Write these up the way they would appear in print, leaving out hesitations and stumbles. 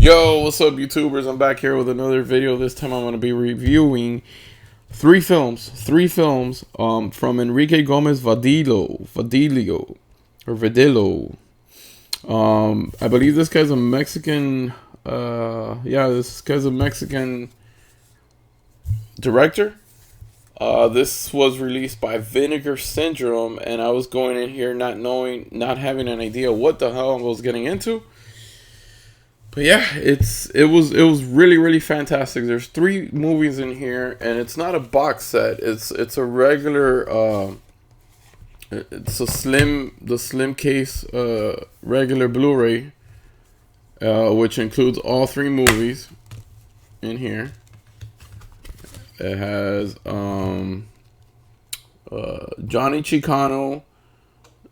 Yo, what's up, YouTubers? I'm back here with another video. This time I'm going to be reviewing three films from Enrique Gomez Vadillo, or Vadillo. I believe this guy's a Mexican, this guy's a Mexican director. This was released by Vinegar Syndrome, and I was going in here not having an idea what the hell I was getting into. But yeah, it was really fantastic. There's three movies in here, and it's not a box set. It's a regular it's the slim case regular Blu-ray, which includes all three movies in here. It has Johnny Chicano,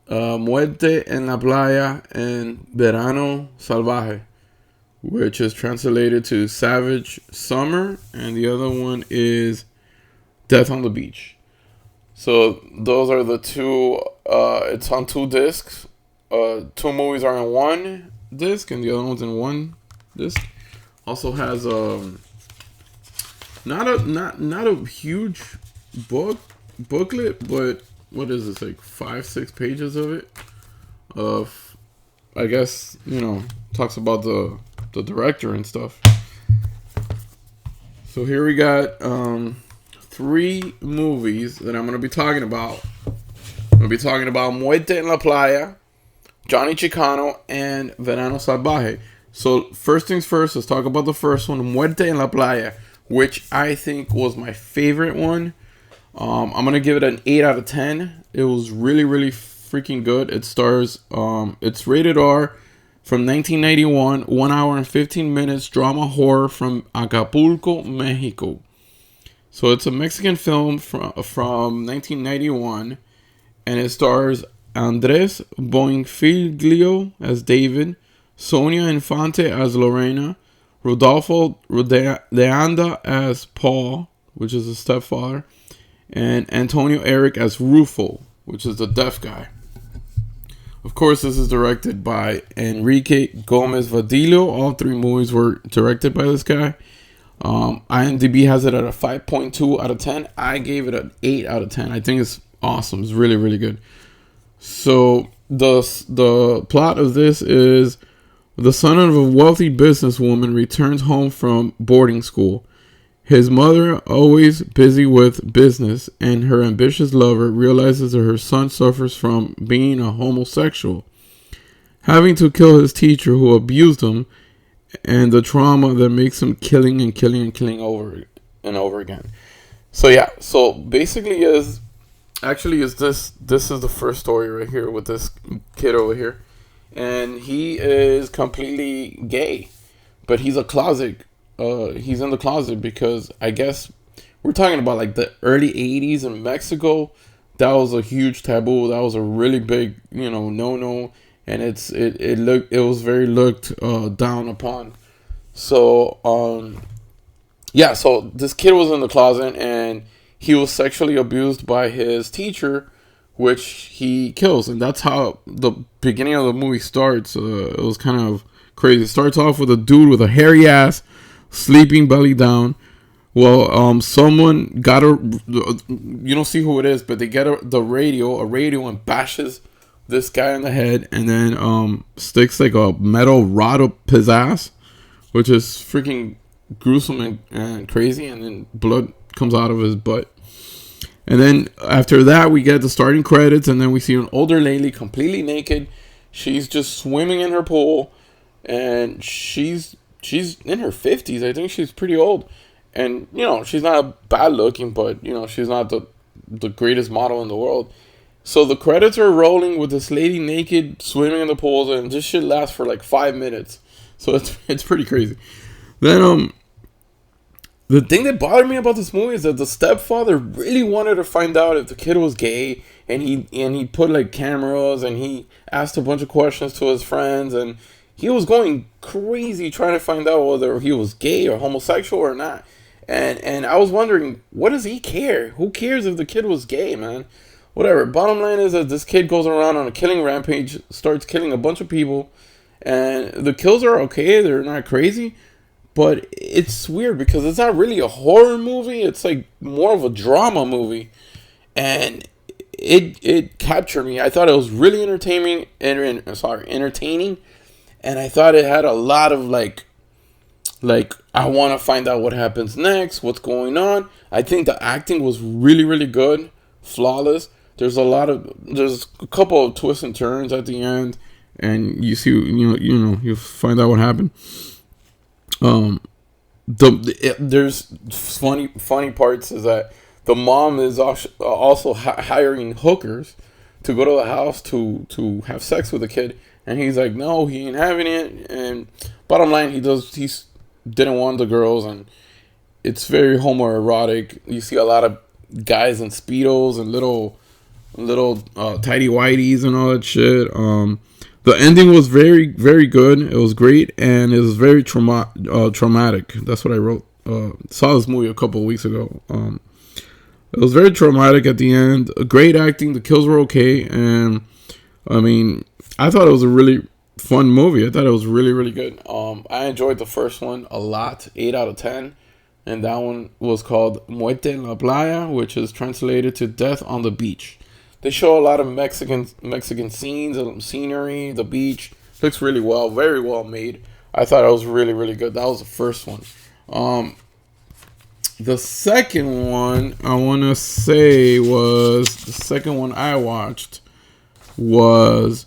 Muerte en la Playa, and Verano Salvaje, which is translated to Savage Summer, and the other one is Death on the Beach. So those are the two. It's on two discs. Two movies are in one disc, and the other one's in one disc. Also has not a huge booklet, but what is this, like 5-6 pages of it? Of, I guess, talks about the director and stuff. So here we got three movies that I'm going to be talking about. I'm going to be talking about Muerte en la Playa, Johnny Chicano, and Verano Salvaje. So first things first, let's talk about the first one, Muerte en la Playa, which I think was my favorite one. I'm going to give it an 8 out of 10. It was really freaking good. It stars, it's rated R, from 1991, 1 hour and 15 minutes, drama horror from Acapulco, Mexico. So it's a Mexican film from 1991, and it stars Andres Boinfiglio as David, Sonia Infante as Lorena, Rodolfo Leanda as Paul, which is the stepfather, and Antonio Eric as Rufo, which is the deaf guy. Of course, this is directed by Enrique Gomez Vadillo. All three movies were directed by this guy. IMDb has it at a 5.2 out of 10. I gave it an 8 out of 10. I think it's awesome. It's really good. So the plot of this is the son of a wealthy businesswoman returns home from boarding school. His mother, always busy with business, and her ambitious lover realizes that her son suffers from being a homosexual, having to kill his teacher who abused him, and the trauma that makes him killing over and over again. So yeah, so basically this is the first story right here with this kid over here, and he is completely gay, but he's he's in the closet because I guess we're talking about like the early 80s in Mexico. That was a huge taboo. That was a really big, no, and it was very looked down upon. So so this kid was in the closet and he was sexually abused by his teacher, which he kills, and that's how the beginning of the movie starts. It was kind of crazy. It starts off with a dude with a hairy ass, sleeping belly down. Well, someone got you don't see who it is, but they get a radio and bashes this guy in the head, and then sticks like a metal rod up his ass, which is freaking gruesome and crazy, and then blood comes out of his butt. And then after that, we get the starting credits, and then we see an older lady completely naked. She's just swimming in her pool, and she's in her 50s. I think she's pretty old. And, she's not bad looking, but, she's not the greatest model in the world. So the credits are rolling with this lady naked, swimming in the pools, and this shit lasts for like 5 minutes. So it's pretty crazy. Then, the thing that bothered me about this movie is that the stepfather really wanted to find out if the kid was gay, and he put like cameras, and he asked a bunch of questions to his friends, and he was going crazy trying to find out whether he was gay or homosexual or not. And I was wondering, what does he care? Who cares if the kid was gay, man? Whatever. Bottom line is that this kid goes around on a killing rampage, starts killing a bunch of people, And the kills are okay. They're not crazy. But it's weird because it's not really a horror movie. It's like more of a drama movie. And it captured me. I thought it was really entertaining. And I thought it had a lot of like I want to find out what happens next, what's going on. I think the acting was really, really good, flawless. There's a couple of twists and turns at the end, and you see, you find out what happened. There's funny parts is that the mom is also hiring hookers to go to the house to have sex with the kid, and he's like, no, he ain't having it. And bottom line, he didn't want the girls, and it's very homoerotic. You see a lot of guys in speedos and little tidy whities and all that shit. The ending was very, very good. It was great, and it was very traumatic. That's what I wrote. Saw this movie a couple of weeks ago. It was very traumatic at the end. Great acting. The kills were okay, and I mean, I thought it was a really fun movie. I thought it was really, really good. I enjoyed the first one a lot, 8 out of 10, and that one was called Muerte en la Playa, which is translated to Death on the Beach. They show a lot of Mexican scenes, scenery, the beach. Looks really well, very well made. I thought it was really, really good. That was the first one. The second one I want to say was the second one I watched was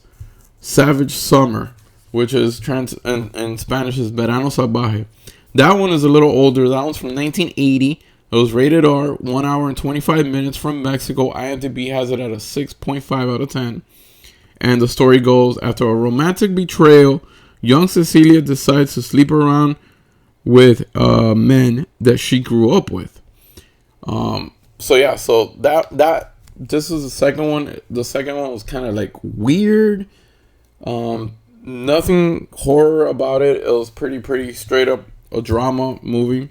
Savage Summer, which is in Spanish is Verano Salvaje. That one is a little older. That one's from 1980. It was rated R, 1 hour and 25 minutes from Mexico. IMDb has it at a 6.5 out of 10. And the story goes, after a romantic betrayal, young Cecilia decides to sleep around with men that she grew up with. So this is the second one. The second one was kind of like weird. Nothing horror about it. It was pretty straight up a drama movie.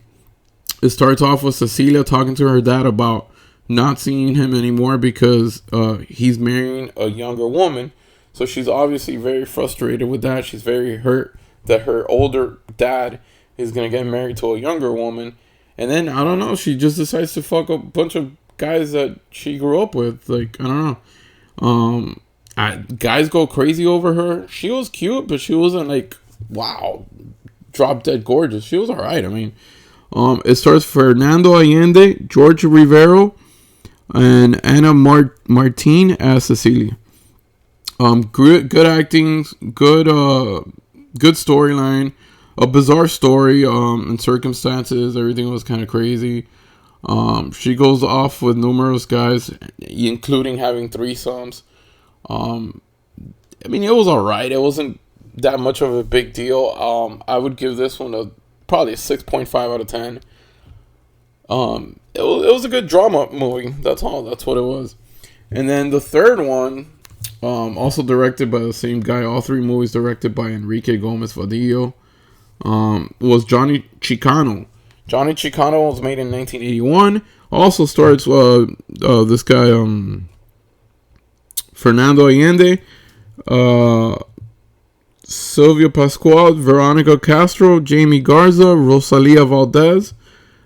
It starts off with Cecilia talking to her dad about not seeing him anymore because he's marrying a younger woman. So she's obviously very frustrated with that. She's very hurt that her older dad is going to get married to a younger woman. And then, I don't know, she just decides to fuck a bunch of guys that she grew up with. Like, I don't know. Guys go crazy over her. She was cute, but she wasn't like, wow, drop dead gorgeous. She was alright. I mean, it stars Fernando Allende, George Rivero, and Ana Martin as Cecilia. Good acting, good storyline, a bizarre story and circumstances. Everything was kind of crazy. She goes off with numerous guys, including having threesomes. I mean, it was alright. It wasn't that much of a big deal. I would give this one probably a 6.5 out of 10. It was a good drama movie. That's all. That's what it was. And then the third one, also directed by the same guy. All three movies directed by Enrique Gomez Vadillo. Was Johnny Chicano. Johnny Chicano was made in 1981. Also stars this guy, Fernando Allende, Silvia Pascual, Veronica Castro, Jamie Garza, Rosalia Valdez.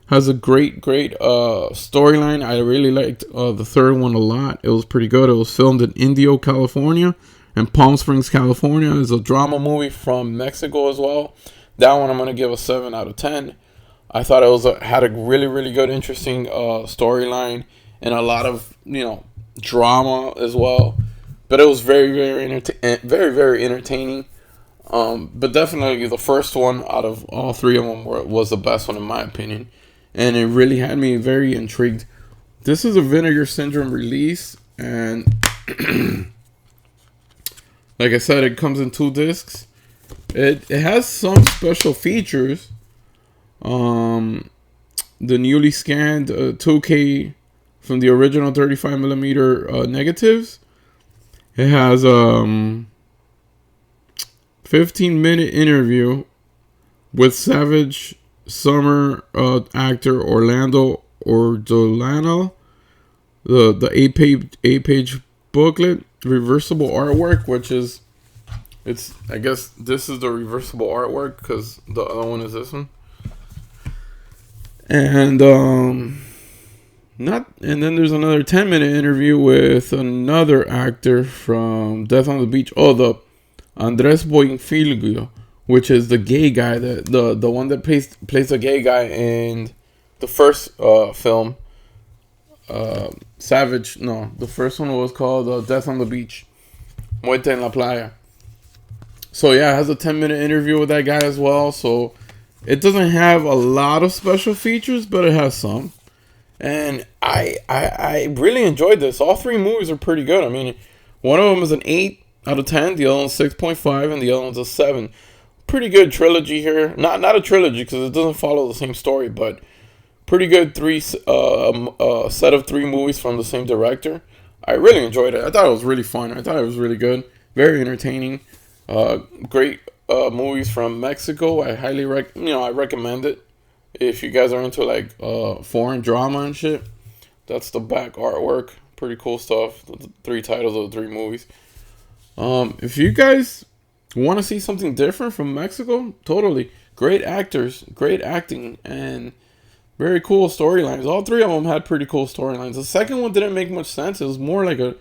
Has a great storyline. I really liked the third one a lot. It was pretty good. It was filmed in Indio, California, and Palm Springs, California. It's a drama movie from Mexico as well. That one I'm going to give a 7 out of 10. I thought it had a really, really good, interesting storyline and a lot of, drama as well. But it was very, very entertaining. But definitely the first one out of all three of them was the best one in my opinion. And it really had me very intrigued. This is a Vinegar Syndrome release. And like I said, it comes in 2 discs. It has some special features. The newly scanned 2K from the original 35mm negatives. It has 15-minute interview with Savage Summer actor Orlando Ordolano. The 8-page booklet, reversible artwork, which is I guess this is the reversible artwork because the other one is this one. And not and then there's another 10-minute interview with another actor from Death on the Beach. Oh, the Andres Boinfilio, which is the gay guy, the one that plays the gay guy in the first film. Savage. No, the first one was called Death on the Beach, Muerte en la Playa. So yeah, it has a 10-minute interview with that guy as well. So it doesn't have a lot of special features, but it has some. And I really enjoyed this. All three movies are pretty good. I mean, one of them is an 8 out of 10, the other one's 6.5, and the other one's a 7. Pretty good trilogy here. Not a trilogy because it doesn't follow the same story, but pretty good set of 3 movies from the same director. I really enjoyed it. I thought it was really fun. I thought it was really good. Very entertaining. Great movies from Mexico. I highly I recommend it. If you guys are into like foreign drama and shit, that's the back artwork. Pretty cool stuff. The 3 titles of the 3 movies. If you guys want to see something different from Mexico, totally. Great actors, great acting, and very cool storylines. All 3 of them had pretty cool storylines. The second one didn't make much sense. It was more like a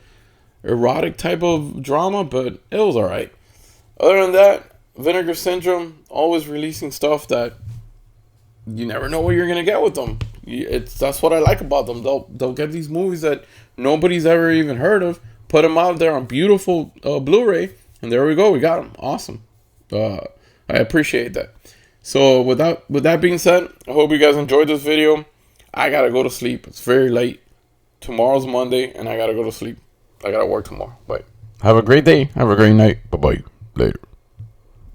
erotic type of drama, but it was alright. Other than that, Vinegar Syndrome, always releasing stuff that you never know what you're gonna get with them. That's what I like about them. They'll get these movies that nobody's ever even heard of, put them out there on beautiful Blu-ray, and there we go. We got them. Awesome. I appreciate that. So with that being said, I hope you guys enjoyed this video. I gotta go to sleep. It's very late. Tomorrow's Monday, and I gotta go to sleep. I gotta work tomorrow. Bye. Have a great day. Have a great night. Bye bye. Later.